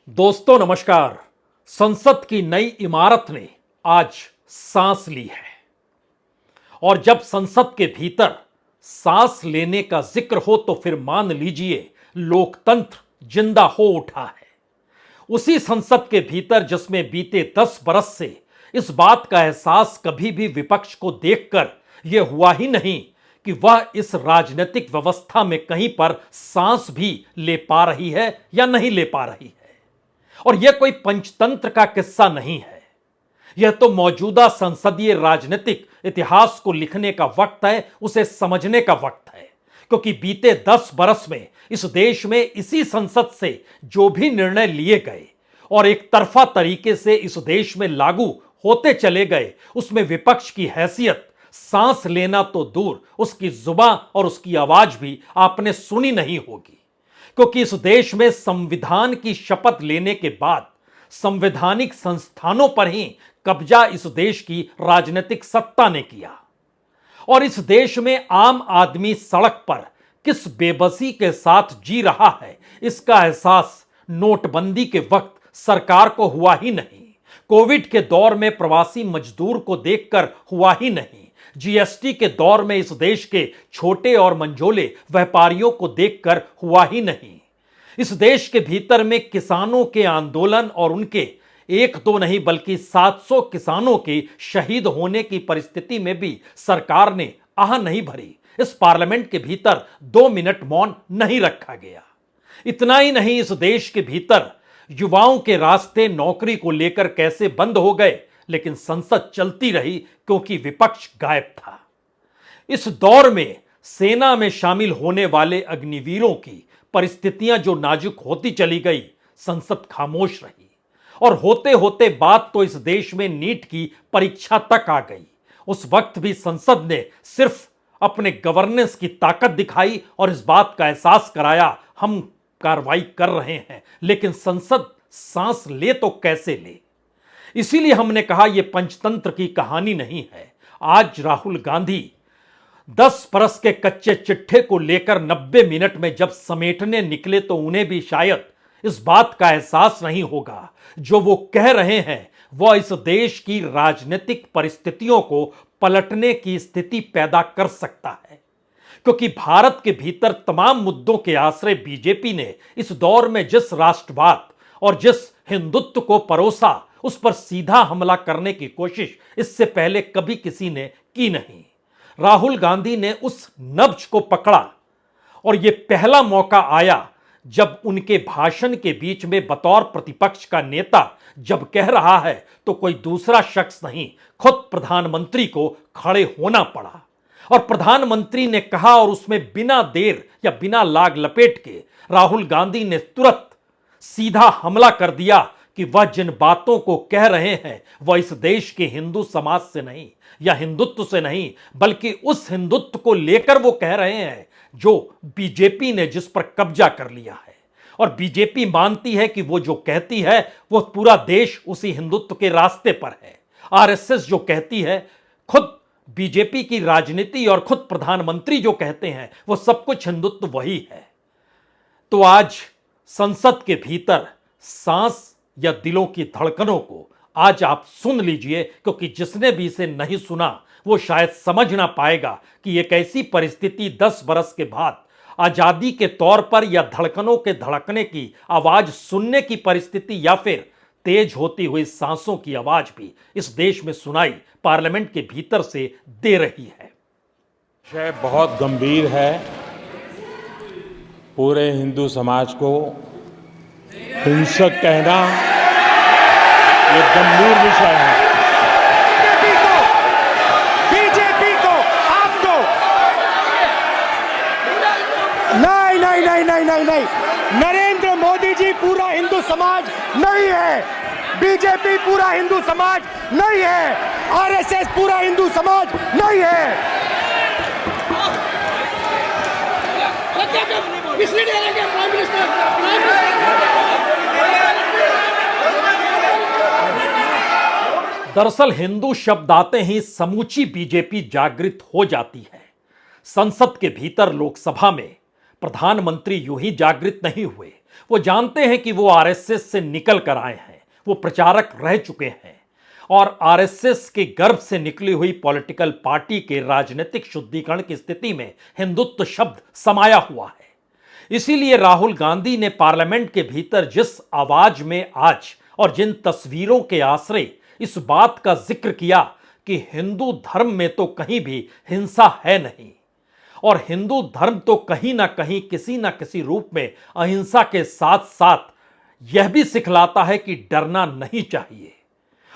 दोस्तों नमस्कार। संसद की नई इमारत ने आज सांस ली है और जब संसद के भीतर सांस लेने का जिक्र हो तो फिर मान लीजिए लोकतंत्र जिंदा हो उठा है। उसी संसद के भीतर जिसमें बीते 10 बरस से इस बात का एहसास कभी भी विपक्ष को देखकर यह हुआ ही नहीं कि वह इस राजनीतिक व्यवस्था में कहीं पर सांस भी ले पा रही है या नहीं ले पा रही है। और यह कोई पंचतंत्र का किस्सा नहीं है, यह तो मौजूदा संसदीय राजनीतिक इतिहास को लिखने का वक्त है, उसे समझने का वक्त है। क्योंकि बीते 10 बरस में इस देश में इसी संसद से जो भी निर्णय लिए गए और एक तरफा तरीके से इस देश में लागू होते चले गए, उसमें विपक्ष की हैसियत सांस लेना तो दूर, उसकी जुबान और उसकी आवाज भी आपने सुनी नहीं होगी। क्योंकि इस देश में संविधान की शपथ लेने के बाद संवैधानिक संस्थानों पर ही कब्जा इस देश की राजनीतिक सत्ता ने किया और इस देश में आम आदमी सड़क पर किस बेबसी के साथ जी रहा है, इसका एहसास नोटबंदी के वक्त सरकार को हुआ ही नहीं, कोविड के दौर में प्रवासी मजदूर को देखकर हुआ ही नहीं, जीएसटी के दौर में इस देश के छोटे और मंझोले व्यापारियों को देखकर हुआ ही नहीं। इस देश के भीतर में किसानों के आंदोलन और उनके एक दो नहीं बल्कि 700 किसानों के शहीद होने की परिस्थिति में भी सरकार ने आह नहीं भरी। इस पार्लियामेंट के भीतर 2 मिनट मौन नहीं रखा गया। इतना ही नहीं, इस देश के भीतर युवाओं के रास्ते नौकरी को लेकर कैसे बंद हो गए, लेकिन संसद चलती रही क्योंकि विपक्ष गायब था। इस दौर में सेना में शामिल होने वाले अग्निवीरों की परिस्थितियां जो नाजुक होती चली गई, संसद खामोश रही और होते होते बात तो इस देश में नीट की परीक्षा तक आ गई। उस वक्त भी संसद ने सिर्फ अपने गवर्नेंस की ताकत दिखाई और इस बात का एहसास कराया हम कार्रवाई कर रहे हैं, लेकिन संसद सांस ले तो कैसे ले। इसीलिए हमने कहा यह पंचतंत्र की कहानी नहीं है। आज राहुल गांधी 10 बरस के कच्चे चिट्ठे को लेकर 90 मिनट में जब समेटने निकले तो उन्हें भी शायद इस बात का एहसास नहीं होगा जो वो कह रहे हैं वह इस देश की राजनीतिक परिस्थितियों को पलटने की स्थिति पैदा कर सकता है। क्योंकि भारत के भीतर तमाम मुद्दों के आश्रय बीजेपी ने इस दौर में जिस राष्ट्रवाद और जिस हिंदुत्व को परोसा, उस पर सीधा हमला करने की कोशिश इससे पहले कभी किसी ने की नहीं। राहुल गांधी ने उस नब्ज को पकड़ा और यह पहला मौका आया जब उनके भाषण के बीच में बतौर प्रतिपक्ष का नेता जब कह रहा है तो कोई दूसरा शख्स नहीं, खुद प्रधानमंत्री को खड़े होना पड़ा और प्रधानमंत्री ने कहा और उसमें बिना देर या बिना लाग लपेट के राहुल गांधी ने तुरंत सीधा हमला कर दिया कि वह जिन बातों को कह रहे हैं वह इस देश के हिंदू समाज से नहीं या हिंदुत्व से नहीं, बल्कि उस हिंदुत्व को लेकर वो कह रहे हैं जो बीजेपी ने जिस पर कब्जा कर लिया है। और बीजेपी मानती है कि वो जो कहती है वो पूरा देश उसी हिंदुत्व के रास्ते पर है। आरएसएस जो कहती है, खुद बीजेपी की राजनीति और खुद प्रधानमंत्री जो कहते हैं वो सब कुछ हिंदुत्व वही है। तो आज संसद के भीतर सांस या दिलों की धड़कनों को आज आप सुन लीजिए, क्योंकि जिसने भी इसे नहीं सुना वो शायद समझ ना पाएगा कि एक ऐसी परिस्थिति 10 बरस के बाद आजादी के तौर पर या धड़कनों के धड़कने की आवाज सुनने की परिस्थिति या फिर तेज होती हुई सांसों की आवाज भी इस देश में सुनाई पार्लियामेंट के भीतर से दे रही है। विषय बहुत गंभीर है। पूरे हिंदू समाज को हिंसक कहना ये गंभीर विषय है। बीजेपी को आपको नहीं, नरेंद्र मोदी जी पूरा हिंदू समाज नहीं है, बीजेपी पूरा हिंदू समाज नहीं है, आरएसएस पूरा हिंदू समाज नहीं है। दरअसल हिंदू शब्द आते ही समूची बीजेपी जागृत हो जाती है। संसद के भीतर लोकसभा में प्रधानमंत्री यूं ही जागृत नहीं हुए, वो जानते हैं कि वो आरएसएस से निकल कर आए हैं, वो प्रचारक रह चुके हैं और आरएसएस के गर्भ से निकली हुई पॉलिटिकल पार्टी के राजनीतिक शुद्धिकरण की स्थिति में हिंदुत्व शब्द समाया हुआ है। इसीलिए राहुल गांधी ने पार्लियामेंट के भीतर जिस आवाज में आज और जिन तस्वीरों के आश्रय इस बात का जिक्र किया कि हिंदू धर्म में तो कहीं भी हिंसा है नहीं और हिंदू धर्म तो कहीं ना कहीं किसी ना किसी रूप में अहिंसा के साथ साथ यह भी सिखलाता है कि डरना नहीं चाहिए।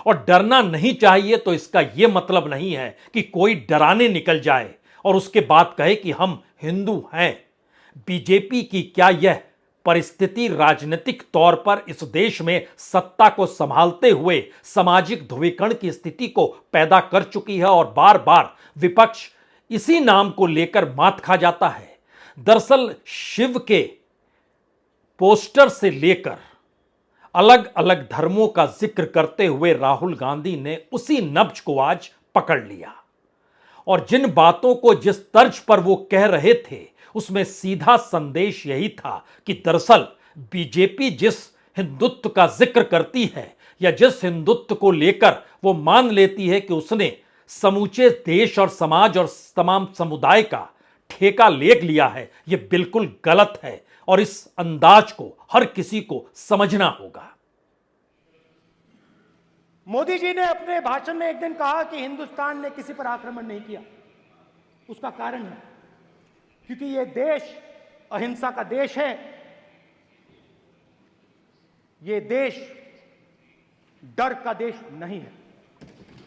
और डरना नहीं चाहिए तो इसका यह मतलब नहीं है कि कोई डराने निकल जाए और उसके बाद कहे कि हम हिंदू हैं। बीजेपी की क्या यह परिस्थिति राजनीतिक तौर पर इस देश में सत्ता को संभालते हुए सामाजिक ध्रुवीकरण की स्थिति को पैदा कर चुकी है और बार बार विपक्ष इसी नाम को लेकर मात खा जाता है। दरअसल शिव के पोस्टर से लेकर अलग अलग धर्मों का जिक्र करते हुए राहुल गांधी ने उसी नब्ज को आज पकड़ लिया और जिन बातों को जिस तर्ज पर वो कह रहे थे उसमें सीधा संदेश यही था कि दरअसल बीजेपी जिस हिंदुत्व का जिक्र करती है या जिस हिंदुत्व को लेकर वो मान लेती है कि उसने समूचे देश और समाज और तमाम समुदाय का ठेका ले लिया है, यह बिल्कुल गलत है और इस अंदाज को हर किसी को समझना होगा। मोदी जी ने अपने भाषण में एक दिन कहा कि हिंदुस्तान ने किसी पर आक्रमण नहीं किया। उसका कारण है क्योंकि यह देश अहिंसा का देश है। यह देश डर का देश नहीं है।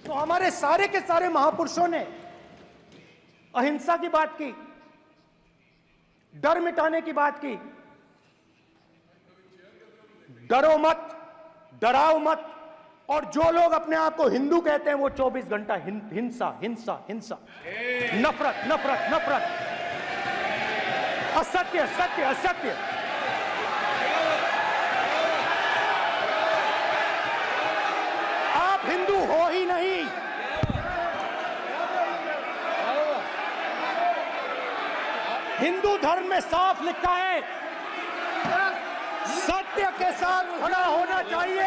तो हमारे सारे के सारे महापुरुषों ने अहिंसा की बात की, डर मिटाने की बात की। डरो मत, डराओ मत। और जो लोग अपने आप को हिंदू कहते हैं वो 24 घंटा हिंसा हिंसा हिंसा, नफरत नफरत नफरत, असत्य सत्य असत्य। आप हिंदू हो ही नहीं। हिंदू धर्म में साफ लिखा है सत्य के साथ खड़ा होना चाहिए,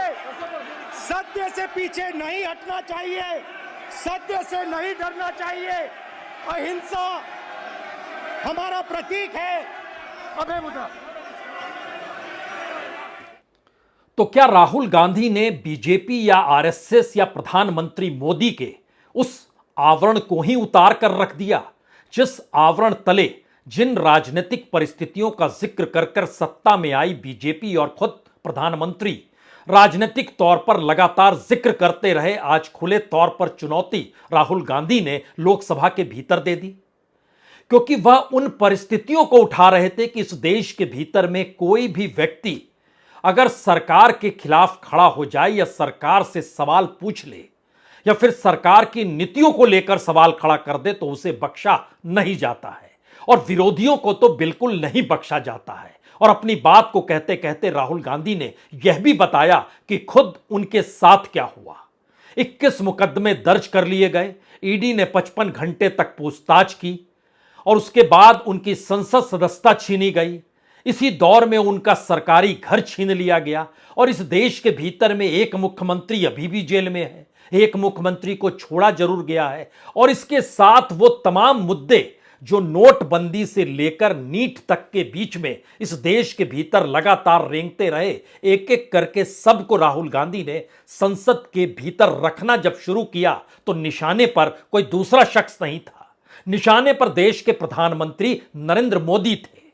सत्य से पीछे नहीं हटना चाहिए, सत्य से नहीं डरना चाहिए। अहिंसा हमारा प्रतीक है। अभय मुद्रा। तो क्या राहुल गांधी ने बीजेपी या आरएसएस या प्रधानमंत्री मोदी के उस आवरण को ही उतार कर रख दिया जिस आवरण तले जिन राजनीतिक परिस्थितियों का जिक्र कर कर सत्ता में आई बीजेपी और खुद प्रधानमंत्री राजनीतिक तौर पर लगातार जिक्र करते रहे, आज खुले तौर पर चुनौती राहुल गांधी ने लोकसभा के भीतर दे दी क्योंकि वह उन परिस्थितियों को उठा रहे थे कि इस देश के भीतर में कोई भी व्यक्ति अगर सरकार के खिलाफ खड़ा हो जाए या सरकार से सवाल पूछ ले या फिर सरकार की नीतियों को लेकर सवाल खड़ा कर दे तो उसे बख्शा नहीं जाता है और विरोधियों को तो बिल्कुल नहीं बख्शा जाता है। और अपनी बात को कहते कहते राहुल गांधी ने यह भी बताया कि खुद उनके साथ क्या हुआ। 21 मुकदमे दर्ज कर लिए गए, ईडी ने 55 घंटे तक पूछताछ की और उसके बाद उनकी संसद सदस्यता छीनी गई। इसी दौर में उनका सरकारी घर छीन लिया गया और इस देश के भीतर में एक मुख्यमंत्री अभी भी जेल में है, एक मुख्यमंत्री को छोड़ा जरूर गया है और इसके साथ वो तमाम मुद्दे जो नोटबंदी से लेकर नीट तक के बीच में इस देश के भीतर लगातार रेंगते रहे, एक एक करके सबको राहुल गांधी ने संसद के भीतर रखना जब शुरू किया तो निशाने पर कोई दूसरा शख्स नहीं था, निशाने पर देश के प्रधानमंत्री नरेंद्र मोदी थे।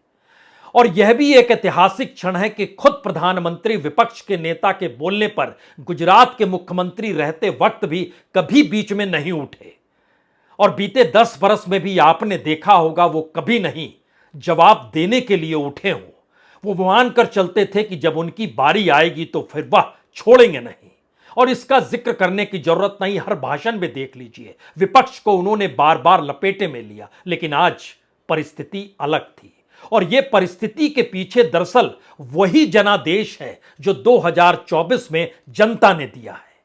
और यह भी एक ऐतिहासिक क्षण है कि खुद प्रधानमंत्री विपक्ष के नेता के बोलने पर गुजरात के मुख्यमंत्री रहते वक्त भी कभी बीच में नहीं उठे और बीते 10 बरस में भी आपने देखा होगा वो कभी नहीं जवाब देने के लिए उठे हों। वो मान कर चलते थे कि जब उनकी बारी आएगी तो फिर वह छोड़ेंगे नहीं और इसका जिक्र करने की जरूरत नहीं, हर भाषण में देख लीजिए विपक्ष को उन्होंने बार बार लपेटे में लिया। लेकिन आज परिस्थिति अलग थी और यह परिस्थिति के पीछे दरअसल वही जनादेश है जो 2024 में जनता ने दिया है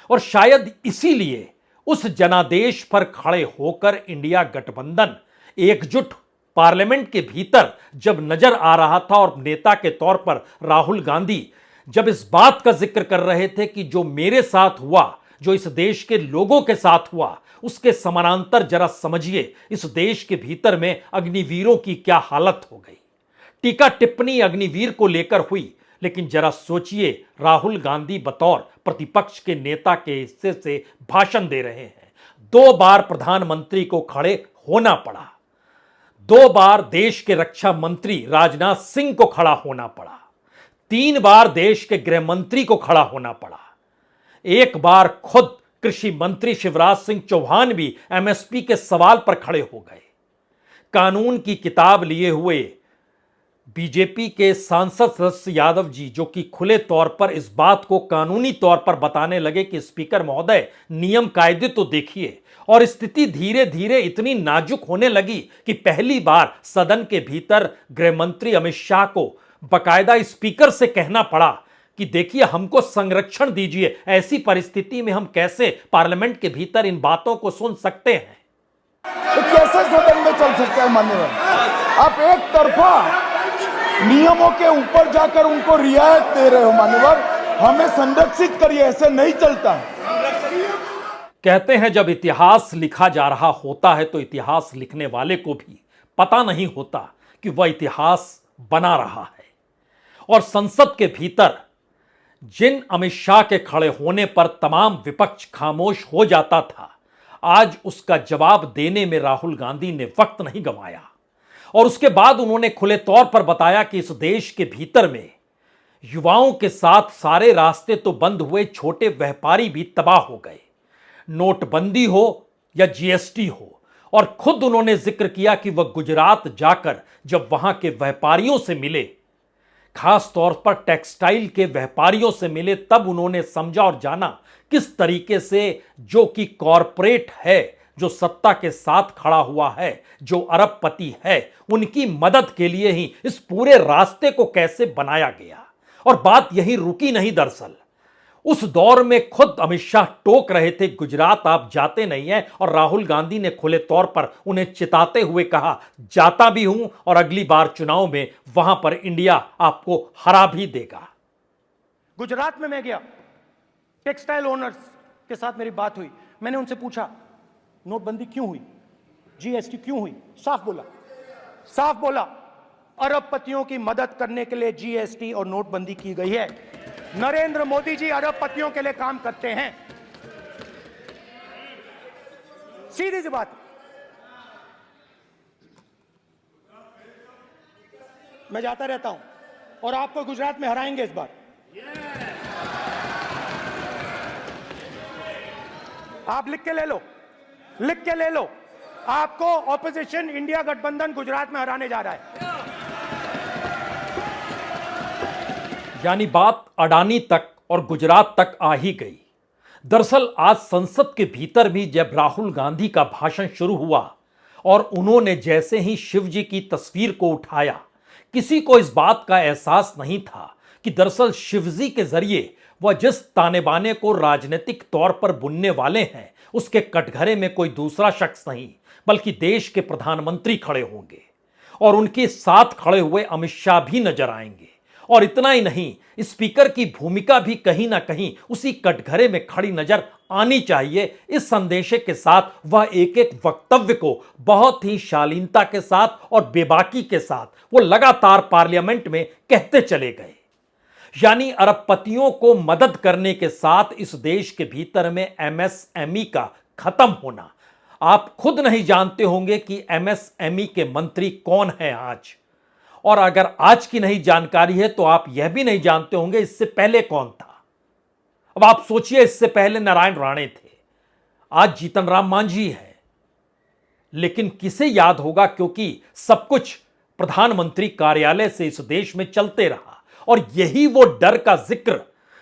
और शायद इसीलिए उस जनादेश पर खड़े होकर इंडिया गठबंधन एकजुट पार्लियामेंट के भीतर जब नजर आ रहा था और नेता के तौर पर राहुल गांधी जब इस बात का जिक्र कर रहे थे कि जो मेरे साथ हुआ, जो इस देश के लोगों के साथ हुआ, उसके समानांतर जरा समझिए इस देश के भीतर में अग्निवीरों की क्या हालत हो गई। टीका टिप्पणी अग्निवीर को लेकर हुई, लेकिन जरा सोचिए राहुल गांधी बतौर प्रतिपक्ष के नेता के हिस्से से भाषण दे रहे हैं। 2 बार प्रधानमंत्री को खड़े होना पड़ा, 2 बार देश के रक्षा मंत्री राजनाथ सिंह को खड़ा होना पड़ा, 3 बार देश के गृह मंत्री को खड़ा होना पड़ा, 1 बार खुद कृषि मंत्री शिवराज सिंह चौहान भी एमएसपी के सवाल पर खड़े हो गए। कानून की किताब लिए हुए बीजेपी के सांसद सदस्य यादव जी, जो कि खुले तौर पर इस बात को कानूनी तौर पर बताने लगे कि स्पीकर महोदय नियम कायदे तो देखिए, और स्थिति धीरे धीरे इतनी नाजुक होने लगी कि पहली बार सदन के भीतर गृह मंत्री अमित शाह को बकायदा स्पीकर से कहना पड़ा कि देखिए हमको संरक्षण दीजिए, ऐसी परिस्थिति में हम कैसे पार्लियामेंट के भीतर इन बातों को सुन सकते हैं। तो कैसे सदन में चल सकता है मान्यवर? आप एक तरफा नियमों के ऊपर जाकर उनको रियायत दे रहे हो मान्यवर, हमें संरक्षित करिए, ऐसे नहीं चलता। कहते हैं जब इतिहास लिखा जा रहा होता है तो इतिहास लिखने वाले को भी पता नहीं होता कि वह इतिहास बना रहा है। और संसद के भीतर जिन अमित शाह के खड़े होने पर तमाम विपक्ष खामोश हो जाता था, आज उसका जवाब देने में राहुल गांधी ने वक्त नहीं गंवाया। और उसके बाद उन्होंने खुले तौर पर बताया कि इस देश के भीतर में युवाओं के साथ सारे रास्ते तो बंद हुए, छोटे व्यापारी भी तबाह हो गए, नोटबंदी हो या जीएसटी हो। और खुद उन्होंने जिक्र किया कि वह गुजरात जाकर जब वहां के व्यापारियों से मिले, खास तौर पर टेक्सटाइल के व्यापारियों से मिले, तब उन्होंने समझा और जाना किस तरीके से जो कि कॉरपोरेट है, जो सत्ता के साथ खड़ा हुआ है, जो अरबपति है, उनकी मदद के लिए ही इस पूरे रास्ते को कैसे बनाया गया। और बात यही रुकी नहीं, दरअसल उस दौर में खुद अमित शाह टोक रहे थे गुजरात आप जाते नहीं हैं, और राहुल गांधी ने खुले तौर पर उन्हें चिताते हुए कहा जाता भी हूं और अगली बार चुनाव में वहां पर इंडिया आपको हरा भी देगा। गुजरात में मैं गया, टेक्सटाइल ओनर्स के साथ मेरी बात हुई, मैंने उनसे पूछा नोटबंदी क्यों हुई, जीएसटी क्यों हुई, साफ बोला अरबपतियों की मदद करने के लिए जीएसटी और नोटबंदी की गई है। नरेंद्र मोदी जी अरबपतियों के लिए काम करते हैं, सीधी सी बात। मैं जाता रहता हूं और आपको गुजरात में हराएंगे इस बार। आप लिख के ले लो, आपको ऑपोजिशन इंडिया गठबंधन गुजरात में हराने जा रहा है। यानी बात अडानी तक और गुजरात तक आ ही गई। दरअसल आज संसद के भीतर भी जब राहुल गांधी का भाषण शुरू हुआ और उन्होंने जैसे ही शिव जी की तस्वीर को उठाया, किसी को इस बात का एहसास नहीं था कि दरअसल शिव जी के जरिए वह जिस ताने बाने को राजनीतिक तौर पर बुनने वाले हैं, उसके कटघरे में कोई दूसरा शख्स नहीं बल्कि देश के प्रधानमंत्री खड़े होंगे, और उनके साथ खड़े हुए अमित शाह भी नजर आएंगे। और इतना ही नहीं, स्पीकर की भूमिका भी कहीं ना कहीं उसी कटघरे में खड़ी नजर आनी चाहिए। इस संदेशे के साथ वह एक एक वक्तव्य को बहुत ही शालीनता के साथ और बेबाकी के साथ वो लगातार पार्लियामेंट में कहते चले गए। यानी अरबपतियों को मदद करने के साथ इस देश के भीतर में एमएसएमई का खत्म होना। आप खुद नहीं जानते होंगे कि एमएसएमई के मंत्री कौन है आज, और अगर आज की नहीं जानकारी है तो आप यह भी नहीं जानते होंगे इससे पहले कौन था। अब आप सोचिए, इससे पहले नारायण राणे थे, आज जीतन राम मांझी है, लेकिन किसे याद होगा, क्योंकि सब कुछ प्रधानमंत्री कार्यालय से इस देश में चलते रहा। और यही वो डर का जिक्र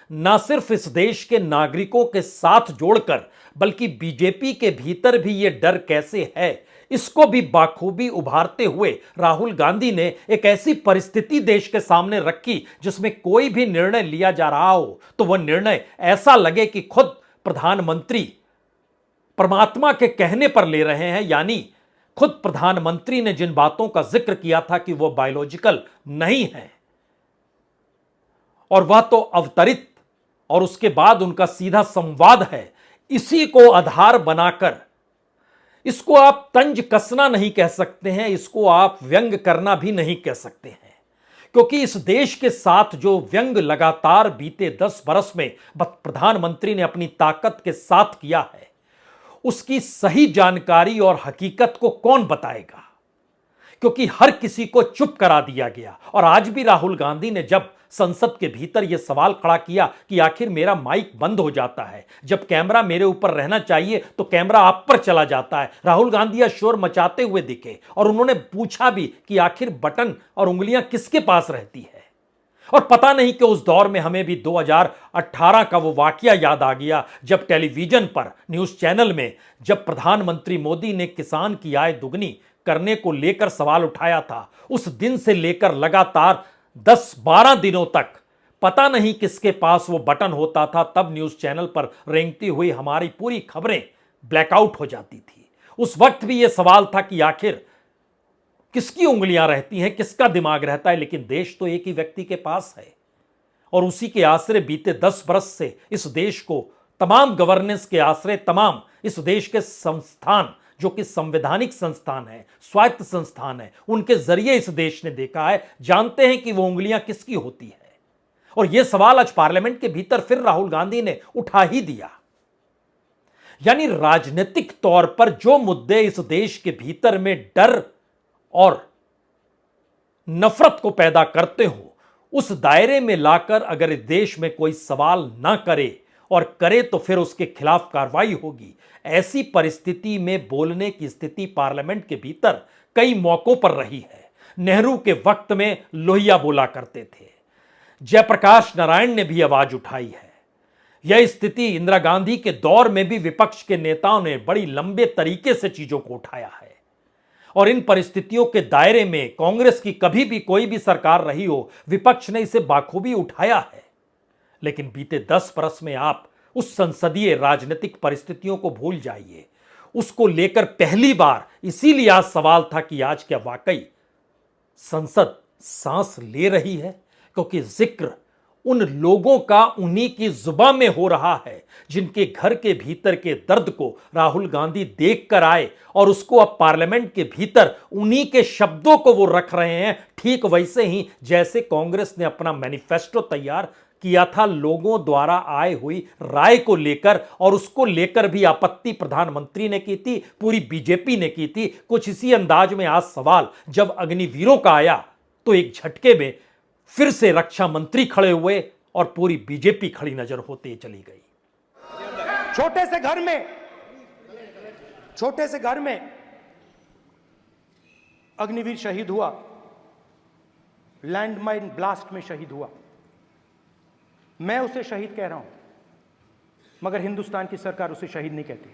ना सिर्फ इस देश के नागरिकों के साथ जोड़कर, बल्कि बीजेपी के भीतर भी ये डर कैसे है, इसको भी बाखूबी उभारते हुए राहुल गांधी ने एक ऐसी परिस्थिति देश के सामने रखी जिसमें कोई भी निर्णय लिया जा रहा हो तो वह निर्णय ऐसा लगे कि खुद प्रधानमंत्री परमात्मा के कहने पर ले रहे हैं। यानी खुद प्रधानमंत्री ने जिन बातों का जिक्र किया था कि वह बायोलॉजिकल नहीं है, और वह तो अवतरित और उसके बाद उनका सीधा संवाद है, इसी को आधार बनाकर इसको आप तंज कसना नहीं कह सकते हैं, इसको आप व्यंग करना भी नहीं कह सकते हैं, क्योंकि इस देश के साथ जो व्यंग लगातार बीते 10 बरस में प्रधानमंत्री ने अपनी ताकत के साथ किया है, उसकी सही जानकारी और हकीकत को कौन बताएगा, क्योंकि हर किसी को चुप करा दिया गया। और आज भी राहुल गांधी ने जब संसद के भीतर यह सवाल खड़ा किया कि आखिर मेरा माइक बंद हो जाता है, जब कैमरा मेरे ऊपर रहना चाहिए तो कैमरा आप पर चला जाता है, राहुल गांधी यह शोर मचाते हुए दिखे और उन्होंने पूछा भी कि आखिर बटन और उंगलियां किसके पास रहती है। और पता नहीं कि उस दौर में हमें भी 2018 का वो वाकया याद आ गया जब टेलीविजन पर न्यूज चैनल में जब प्रधानमंत्री मोदी ने किसान की आय दुगनी करने को लेकर सवाल उठाया था। उस दिन से लेकर लगातार 10-12 दिनों तक पता नहीं किसके पास वो बटन होता था, तब न्यूज चैनल पर रेंगती हुई हमारी पूरी खबरें ब्लैकआउट हो जाती थी। उस वक्त भी यह सवाल था कि आखिर किसकी उंगलियां रहती हैं, किसका दिमाग रहता है, लेकिन देश तो एक ही व्यक्ति के पास है और उसी के आश्रय बीते 10 बरस से इस देश को तमाम गवर्नेंस के आश्रय, तमाम इस देश के संस्थान जो कि संवैधानिक संस्थान है, स्वायत्त संस्थान है, उनके जरिए इस देश ने देखा है, जानते हैं कि वो उंगलियां किसकी होती है। और यह सवाल आज पार्लियामेंट के भीतर फिर राहुल गांधी ने उठा ही दिया। यानी राजनीतिक तौर पर जो मुद्दे इस देश के भीतर में डर और नफरत को पैदा करते हो, उस दायरे में लाकर अगर देश में कोई सवाल ना करे और करे तो फिर उसके खिलाफ कार्रवाई होगी। ऐसी परिस्थिति में बोलने की स्थिति पार्लियामेंट के भीतर कई मौकों पर रही है। नेहरू के वक्त में लोहिया बोला करते थे, जयप्रकाश नारायण ने भी आवाज उठाई है। यह स्थिति इंदिरा गांधी के दौर में भी विपक्ष के नेताओं ने बड़ी लंबे तरीके से चीजों को उठाया है। और इन परिस्थितियों के दायरे में कांग्रेस की कभी भी कोई भी सरकार रही हो, विपक्ष ने इसे बाखूबी उठाया है। लेकिन बीते 10 बरस में आप उस संसदीय राजनीतिक परिस्थितियों को भूल जाइए। उसको लेकर पहली बार इसीलिए आज सवाल था कि आज क्या वाकई संसद सांस ले रही है, क्योंकि जिक्र उन लोगों का उन्हीं की जुबान में हो रहा है जिनके घर के भीतर के दर्द को राहुल गांधी देख कर आए और उसको अब पार्लियामेंट के भीतर उन्हीं के शब्दों को वो रख रहे हैं, ठीक वैसे ही जैसे कांग्रेस ने अपना मैनिफेस्टो तैयार किया था लोगों द्वारा आए हुई राय को लेकर, और उसको लेकर भी आपत्ति प्रधानमंत्री ने की थी, पूरी बीजेपी ने की थी। कुछ इसी अंदाज में आज सवाल जब अग्निवीरों का आया तो एक झटके में फिर से रक्षा मंत्री खड़े हुए और पूरी बीजेपी खड़ी नजर होते चली गई। छोटे से घर में अग्निवीर शहीद हुआ, लैंडमाइन ब्लास्ट में शहीद हुआ। मैं उसे शहीद कह रहा हूं, मगर हिंदुस्तान की सरकार उसे शहीद नहीं कहती।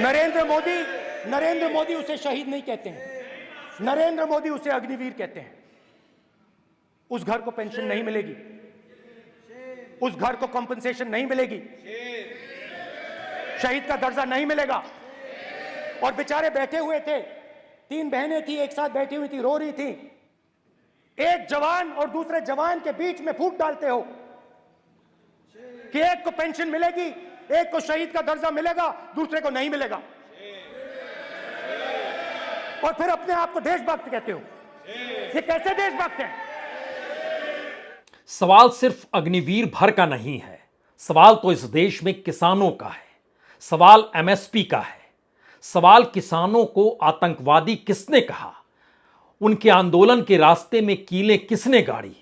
नरेंद्र मोदी उसे शहीद नहीं कहते हैं, नरेंद्र मोदी उसे अग्निवीर कहते हैं। उस घर को पेंशन नहीं मिलेगी, उस घर को कंपनसेशन नहीं मिलेगी, शहीद का दर्जा नहीं मिलेगा। और बेचारे बैठे हुए थे, 3 बहनें थी, एक साथ बैठी हुई थी, रो रही थी। एक जवान और दूसरे जवान के बीच में फूट डालते हो कि एक को पेंशन मिलेगी, एक को शहीद का दर्जा मिलेगा, दूसरे को नहीं मिलेगा, और फिर अपने आप को देशभक्त कहते हो। ये कैसे देशभक्त हैं? सवाल सिर्फ अग्निवीर भर का नहीं है, सवाल तो इस देश में किसानों का है, सवाल एमएसपी का है, सवाल किसानों को आतंकवादी किसने कहा, उनके आंदोलन के रास्ते में कीलें किसने गाड़ी।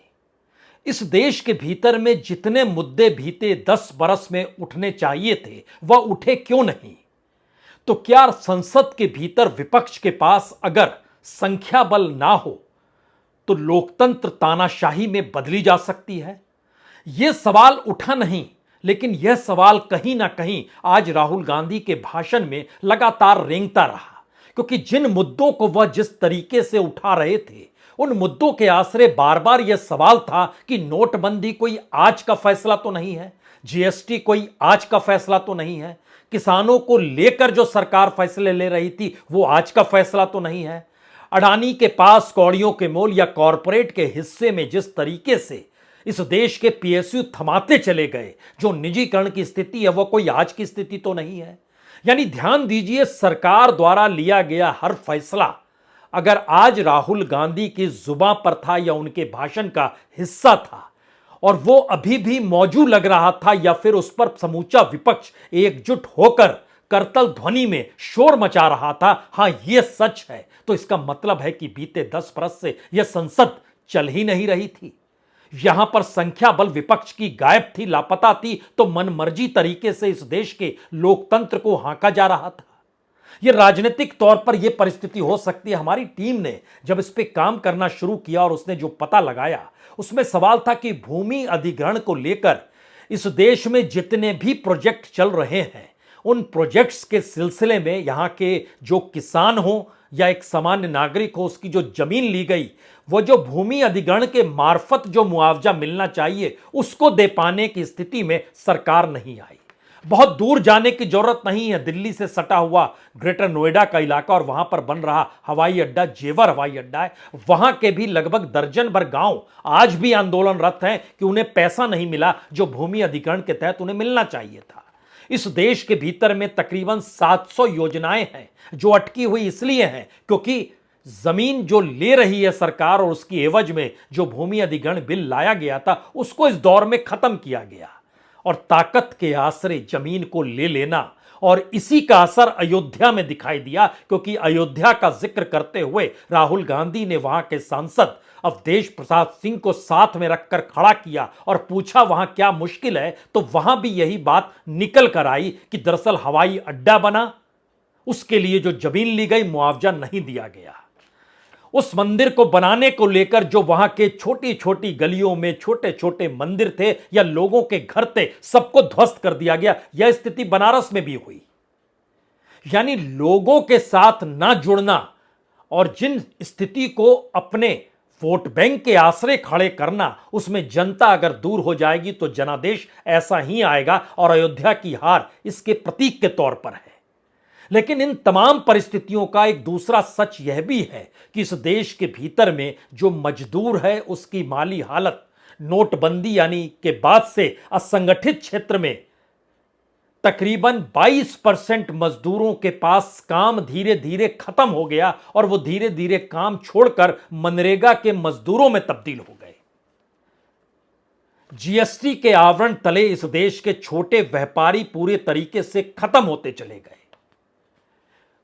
इस देश के भीतर में जितने मुद्दे बीते 10 बरस में उठने चाहिए थे वह उठे क्यों नहीं? तो क्या संसद के भीतर विपक्ष के पास अगर संख्या बल ना हो तो लोकतंत्र तानाशाही में बदली जा सकती है? यह सवाल उठा नहीं, लेकिन यह सवाल कहीं ना कहीं आज राहुल गांधी के भाषण में लगातार रेंगता रहा, क्योंकि जिन मुद्दों को वह जिस तरीके से उठा रहे थे उन मुद्दों के आश्रय बार बार यह सवाल था कि नोटबंदी कोई आज का फैसला तो नहीं है। जीएसटी कोई आज का फैसला तो नहीं है। किसानों को लेकर जो सरकार फैसले ले रही थी वो आज का फैसला तो नहीं है। अडानी के पास कौड़ियों के मोल या कॉरपोरेट के हिस्से में जिस तरीके से इस देश के पीएसयू थमाते चले गए, जो निजीकरण की स्थिति है वो कोई आज की स्थिति तो नहीं है। यानी ध्यान दीजिए, सरकार द्वारा लिया गया हर फैसला अगर आज राहुल गांधी की जुबान पर था या उनके भाषण का हिस्सा था और वो अभी भी मौजूद लग रहा था, या फिर उस पर समूचा विपक्ष एकजुट होकर करतल ध्वनि में शोर मचा रहा था, हां यह सच है, तो इसका मतलब है कि बीते 10 बरस से यह संसद चल ही नहीं रही थी। यहां पर संख्या बल विपक्ष की गायब थी, लापता थी, तो मनमर्जी तरीके से इस देश के लोकतंत्र को हांका जा रहा था। यह राजनीतिक तौर पर यह परिस्थिति हो सकती है। हमारी टीम ने जब इस पे काम करना शुरू किया और उसने जो पता लगाया, उसमें सवाल था कि भूमि अधिग्रहण को लेकर इस देश में जितने भी प्रोजेक्ट चल रहे हैं, उन प्रोजेक्ट्स के सिलसिले में यहां के जो किसान हो या एक सामान्य नागरिक हो, उसकी जो जमीन ली गई, वो जो भूमि अधिग्रहण के मार्फत जो मुआवजा मिलना चाहिए उसको दे पाने की स्थिति में सरकार नहीं आई। बहुत दूर जाने की जरूरत नहीं है, दिल्ली से सटा हुआ ग्रेटर नोएडा का इलाका और वहां पर बन रहा हवाई अड्डा जेवर हवाई अड्डा है, वहां के भी लगभग दर्जन भर गांव आज भी आंदोलनरत हैं कि उन्हें पैसा नहीं मिला जो भूमि अधिग्रहण के तहत उन्हें मिलना चाहिए था। इस देश के भीतर में तकरीबन 700 योजनाएं हैं जो अटकी हुई इसलिए हैं क्योंकि जमीन जो ले रही है सरकार और उसकी एवज में जो भूमि अधिग्रहण बिल लाया गया था उसको इस दौर में खत्म किया गया और ताकत के आसरे जमीन को ले लेना, और इसी का असर अयोध्या में दिखाई दिया क्योंकि अयोध्या का जिक्र करते हुए राहुल गांधी ने वहां के सांसद अवधेश प्रसाद सिंह को साथ में रखकर खड़ा किया और पूछा वहां क्या मुश्किल है, तो वहां भी यही बात निकल कर आई कि दरअसल हवाई अड्डा बना, उसके लिए जो जमीन ली गई मुआवजा नहीं दिया गया। उस मंदिर को बनाने को लेकर जो वहां के छोटी छोटी गलियों में छोटे छोटे मंदिर थे या लोगों के घर थे, सबको ध्वस्त कर दिया गया। यह स्थिति बनारस में भी हुई। यानी लोगों के साथ ना जुड़ना और जिन स्थिति को अपने वोट बैंक के आसरे खड़े करना, उसमें जनता अगर दूर हो जाएगी तो जनादेश ऐसा ही आएगा और अयोध्या की हार इसके प्रतीक के तौर पर है। लेकिन इन तमाम परिस्थितियों का एक दूसरा सच यह भी है कि इस देश के भीतर में जो मजदूर है उसकी माली हालत नोटबंदी यानी के बाद से असंगठित क्षेत्र में तकरीबन 22% मजदूरों के पास काम धीरे धीरे खत्म हो गया और वो धीरे धीरे काम छोड़कर मनरेगा के मजदूरों में तब्दील हो गए। जीएसटी के आवरण तले इस देश के छोटे व्यापारी पूरे तरीके से खत्म होते चले गए।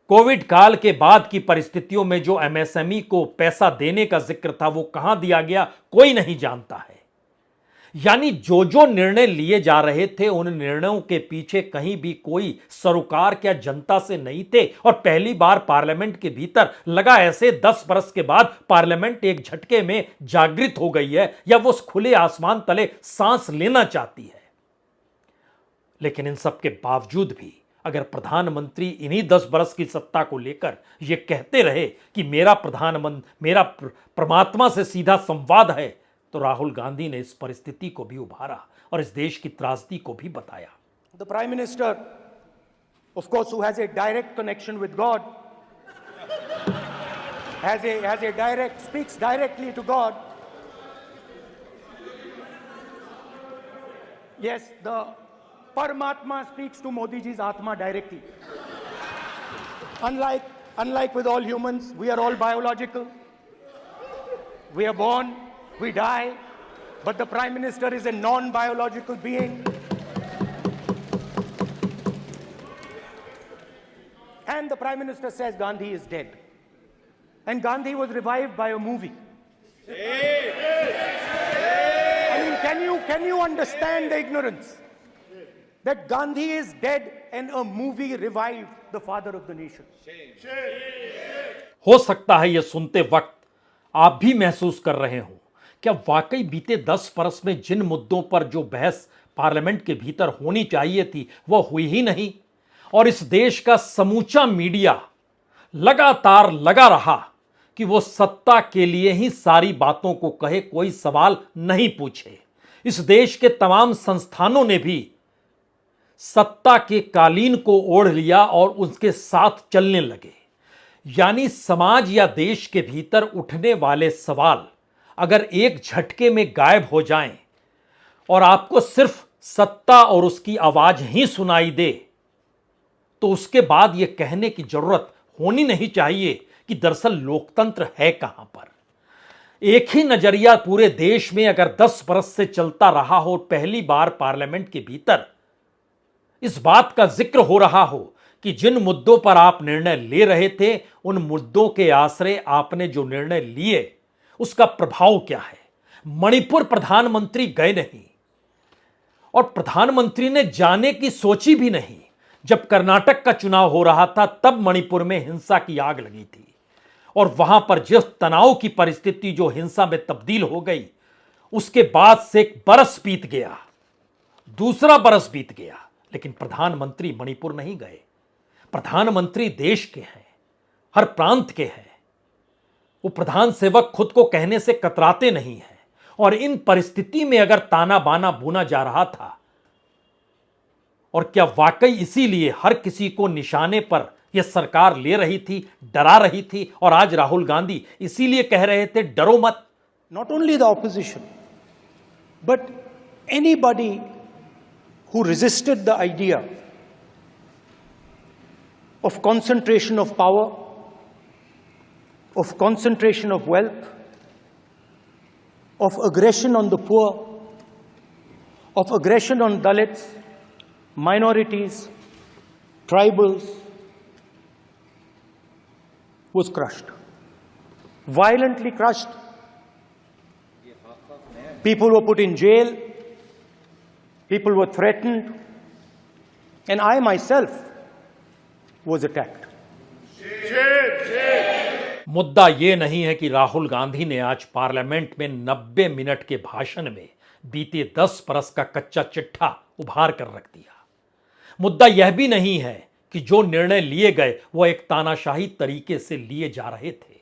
कोविड काल के बाद की परिस्थितियों में जो एमएसएमई को पैसा देने का जिक्र था वो कहां दिया गया कोई नहीं जानता है। यानी जो जो निर्णय लिए जा रहे थे उन निर्णयों के पीछे कहीं भी कोई सरोकार क्या जनता से नहीं थे और पहली बार पार्लियामेंट के भीतर लगा ऐसे 10 बरस के बाद पार्लियामेंट एक झटके में जागृत हो गई है या वो खुले आसमान तले सांस लेना चाहती है। लेकिन इन सब के बावजूद भी अगर प्रधानमंत्री इन्हीं 10 बरस की सत्ता को लेकर यह कहते रहे कि मेरा परमात्मा से सीधा संवाद है, तो राहुल गांधी ने इस परिस्थिति को भी उभारा और इस देश की त्रासदी को भी बताया। The Prime Minister, of course, who has a direct connection with God, speaks directly to God. Yes, the Paramatma speaks to Modi ji's Atma directly. Unlike with all humans, we are all biological. We are born, we die, but the Prime Minister is a non-biological being. And the Prime Minister says Gandhi is dead. And Gandhi was revived by a movie. I mean, can you understand the ignorance? That Gandhi is dead and a movie revived the father of the nation. हो सकता है यह सुनते वक्त आप भी महसूस कर रहे हो, क्या वाकई बीते 10 बरस में जिन मुद्दों पर जो बहस पार्लियामेंट के भीतर होनी चाहिए थी वह हुई ही नहीं और इस देश का समूचा मीडिया लगातार लगा रहा कि वो सत्ता के लिए ही सारी बातों को कहे, कोई सवाल नहीं पूछे। इस देश के तमाम संस्थानों ने भी सत्ता के कालीन को ओढ़ लिया और उसके साथ चलने लगे। यानी समाज या देश के भीतर उठने वाले सवाल अगर एक झटके में गायब हो जाएं और आपको सिर्फ सत्ता और उसकी आवाज ही सुनाई दे, तो उसके बाद यह कहने की जरूरत होनी नहीं चाहिए कि दरअसल लोकतंत्र है कहां पर। एक ही नजरिया पूरे देश में अगर 10 बरस से चलता रहा हो, पहली बार पार्लियामेंट के भीतर इस बात का जिक्र हो रहा हो कि जिन मुद्दों पर आप निर्णय ले रहे थे, उन मुद्दों के आश्रय आपने जो निर्णय लिए उसका प्रभाव क्या है। मणिपुर प्रधानमंत्री गए नहीं और प्रधानमंत्री ने जाने की सोची भी नहीं। जब कर्नाटक का चुनाव हो रहा था तब मणिपुर में हिंसा की आग लगी थी और वहां पर जिस तनाव की परिस्थिति जो हिंसा में तब्दील हो गई, उसके बाद से एक बरस बीत गया, दूसरा बरस बीत गया, लेकिन प्रधानमंत्री मणिपुर नहीं गए। प्रधानमंत्री देश के हैं, हर प्रांत के हैं। वो प्रधान सेवक खुद को कहने से कतराते नहीं हैं। और इन परिस्थिति में अगर ताना बाना बुना जा रहा था, और क्या वाकई इसीलिए हर किसी को निशाने पर यह सरकार ले रही थी, डरा रही थी, और आज राहुल गांधी इसीलिए कह रहे थे डरो मत। Not only the opposition, but anybody who resisted the idea of concentration of power, of concentration of wealth, of aggression on the poor, of aggression on Dalits, minorities, tribals, was crushed, violently crushed. People were put in jail, people were threatened, and I myself was attacked. मुद्दा यह नहीं है कि राहुल गांधी ने आज parliament में 90 minute के भाषण में बीते 10 बरस का कच्चा चिट्ठा उभार कर रख दिया। मुद्दा यह भी नहीं है कि जो निर्णय लिए गए वो एक तानाशाही तरीके से लिए जा रहे थे।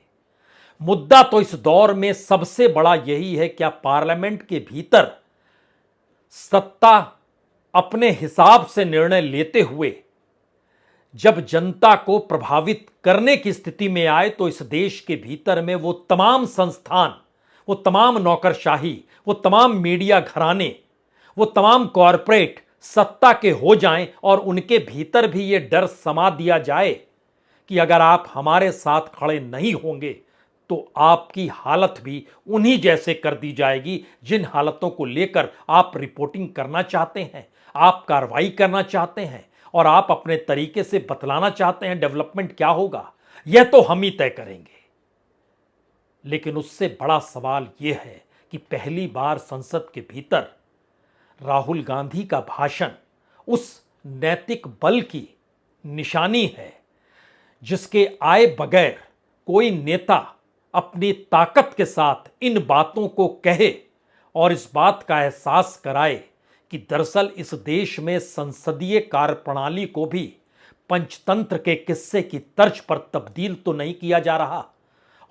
मुद्दा तो इस दौर में सबसे बड़ा यही है, क्या पार्लियामेंट के भीतर सत्ता अपने हिसाब से निर्णय लेते हुए जब जनता को प्रभावित करने की स्थिति में आए, तो इस देश के भीतर में वो तमाम संस्थान, वो तमाम नौकरशाही, वो तमाम मीडिया घराने, वो तमाम कॉरपोरेट सत्ता के हो जाएं और उनके भीतर भी ये डर समा दिया जाए कि अगर आप हमारे साथ खड़े नहीं होंगे तो आपकी हालत भी उन्हीं जैसे कर दी जाएगी जिन हालतों को लेकर आप रिपोर्टिंग करना चाहते हैं, आप कार्रवाई करना चाहते हैं और आप अपने तरीके से बतलाना चाहते हैं डेवलपमेंट क्या होगा, यह तो हम ही तय करेंगे। लेकिन उससे बड़ा सवाल यह है कि पहली बार संसद के भीतर राहुल गांधी का भाषण उस नैतिक बल की निशानी है जिसके आए बगैर कोई नेता अपनी ताकत के साथ इन बातों को कहे और इस बात का एहसास कराए कि दरअसल इस देश में संसदीय कार्यप्रणाली को भी पंचतंत्र के किस्से की तर्ज पर तब्दील तो नहीं किया जा रहा,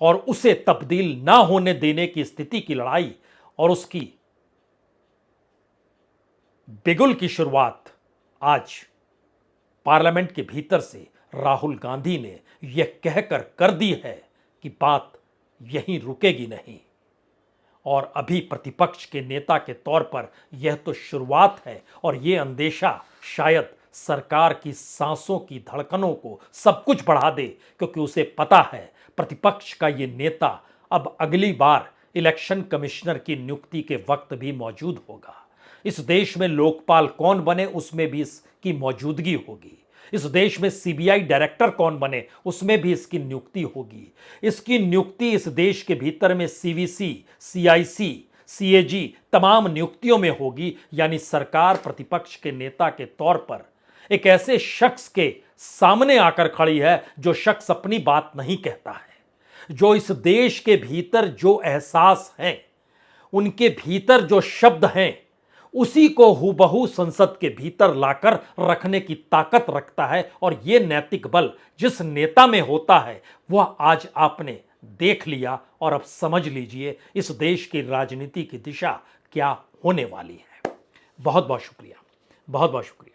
और उसे तब्दील ना होने देने की स्थिति की लड़ाई और उसकी बिगुल की शुरुआत आज पार्लियामेंट के भीतर से राहुल गांधी ने यह कहकर कर दी है कि बात यहीं रुकेगी नहीं। और अभी प्रतिपक्ष के नेता के तौर पर यह तो शुरुआत है, और यह अंदेशा शायद सरकार की सांसों की धड़कनों को सब कुछ बढ़ा दे, क्योंकि उसे पता है प्रतिपक्ष का यह नेता अब अगली बार इलेक्शन कमिश्नर की नियुक्ति के वक्त भी मौजूद होगा। इस देश में लोकपाल कौन बने उसमें भी इसकी मौजूदगी होगी। इस देश में सीबीआई डायरेक्टर कौन बने उसमें भी इसकी नियुक्ति होगी। इसकी नियुक्ति इस देश के भीतर में सीवीसी, सीआईसी, सीएजी तमाम नियुक्तियों में होगी। यानी सरकार प्रतिपक्ष के नेता के तौर पर एक ऐसे शख्स के सामने आकर खड़ी है जो शख्स अपनी बात नहीं कहता है, जो इस देश के भीतर जो एहसास हैं, उनके भीतर जो शब्द हैं, उसी को हूबहू संसद के भीतर लाकर रखने की ताकत रखता है। और यह नैतिक बल जिस नेता में होता है वह आज आपने देख लिया, और अब समझ लीजिए इस देश की राजनीति की दिशा क्या होने वाली है। बहुत बहुत शुक्रिया, बहुत बहुत शुक्रिया।